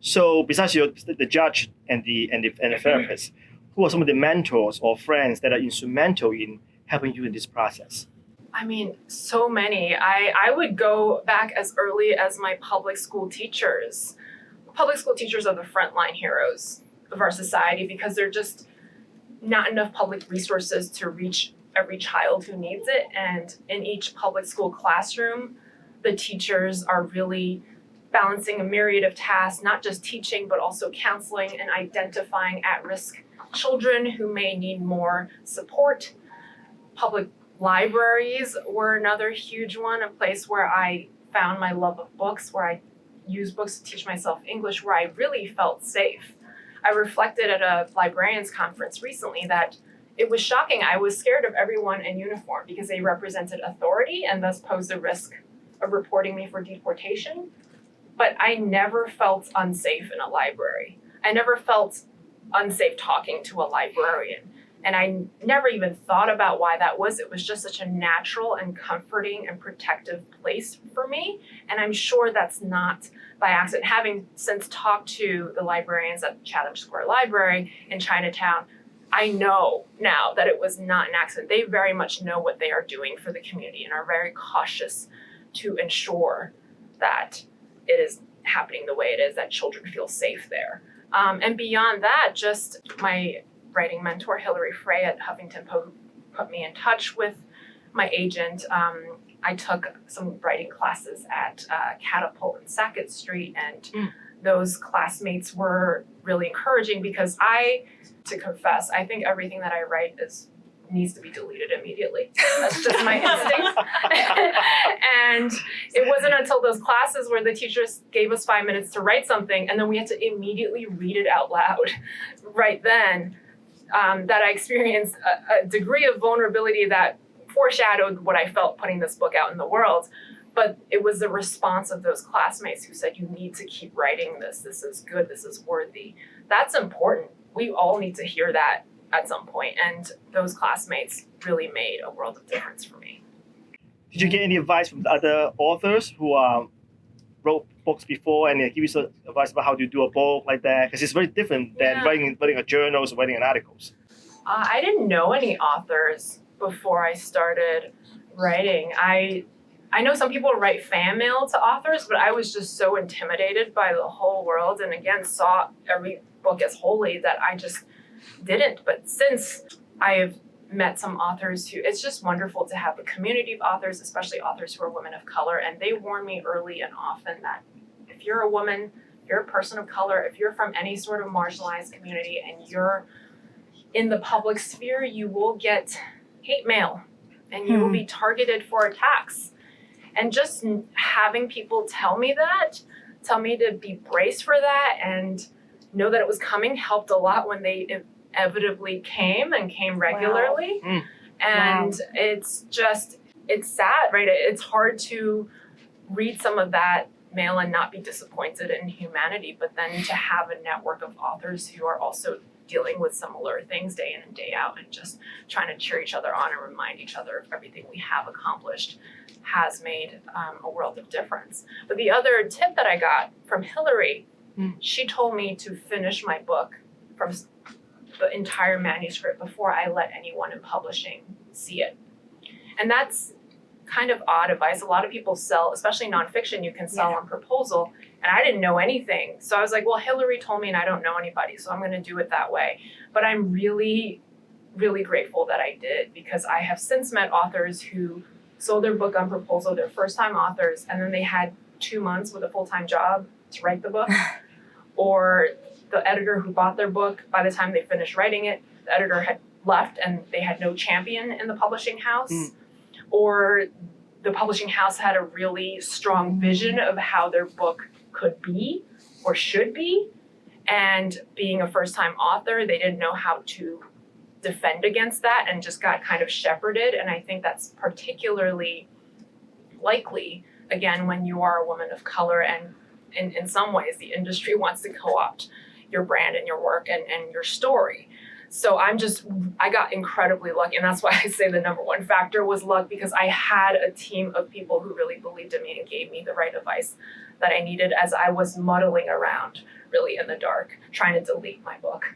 So besides the judge and the therapist, who are some of the mentors or friends that are instrumental in helping you in this process? I mean, so many. I would go back as early as my public school teachers. Public school teachers are the frontline heroes of our society because they're just not enough public resources to reach every child who needs it. And in each public school classroom, the teachers are really balancing a myriad of tasks, not just teaching, but also counseling and identifying at-risk children who may need more support. Public libraries were another huge one, a place where I found my love of books, where I used books to teach myself English, where I really felt safe. I reflected at a librarians conference recently that it was shocking. I was scared of everyone in uniform because they represented authority and thus posed a risk of reporting me for deportation. But I never felt unsafe in a library. I never felt unsafe talking to a librarian. And I never even thought about why that was. It was just such a natural and comforting and protective place for me. And I'm sure that's not by accident. Having since talked to the librarians at Chatham Square Library in Chinatown, I know now that it was not an accident. They very much know what they are doing for the community and are very cautious to ensure that it is happening the way it is, that children feel safe there. And beyond that, just my writing mentor, Hilary Frey at Huffington Post, put me in touch with my agent. I took some writing classes at Catapult and Sackett Street, and those classmates were really encouraging because to confess, I think everything that I write needs to be deleted immediately. That's just my instinct. And it wasn't until those classes where the teachers gave us 5 minutes to write something, and then we had to immediately read it out loud right then, that I experienced a degree of vulnerability that foreshadowed what I felt putting this book out in the world. But it was the response of those classmates who said, you need to keep writing this. This is good. This is worthy. That's important. We all need to hear that at some point. And those classmates really made a world of difference for me. Did you get any advice from the other authors who wrote books before, and they give you some advice about how to do a book like that? Because it's very different than writing a journal or writing articles. I didn't know any authors before I started writing. I know some people write fan mail to authors, but I was just so intimidated by the whole world, and again, saw every book as holy that I just didn't. But since I have met some authors it's just wonderful to have a community of authors, especially authors who are women of color, and they warn me early and often that if you're a woman, you're a person of color, if you're from any sort of marginalized community and you're in the public sphere, you will get hate mail and you will be targeted for attacks. And just having people tell me to be braced for that and know that it was coming helped a lot when they inevitably came regularly. Wow. And it's sad, right? It's hard to read some of that mail and not be disappointed in humanity, but then to have a network of authors who are also dealing with similar things day in and day out and just trying to cheer each other on and remind each other of everything we have accomplished has made a world of difference. But the other tip that I got from Hilary, she told me to finish my book from the entire manuscript before I let anyone in publishing see it. And that's kind of odd advice. A lot of people sell, especially nonfiction, you can sell on proposal. And I didn't know anything. So I was like, well, Hilary told me and I don't know anybody, so I'm going to do it that way. But I'm really, really grateful that I did, because I have since met authors who sold their book on proposal, they're first-time authors, and then they had 2 months with a full-time job to write the book. Or the editor who bought their book, by the time they finished writing it, the editor had left and they had no champion in the publishing house. Or the publishing house had a really strong vision of how their book could be or should be. And being a first-time author, they didn't know how to defend against that and just got kind of shepherded. And I think that's particularly likely, again, when you are a woman of color, and in some ways the industry wants to co-opt your brand and your work and your story. So I got incredibly lucky. And that's why I say the number one factor was luck, because I had a team of people who really believed in me and gave me the right advice that I needed as I was muddling around really in the dark, trying to delete my book.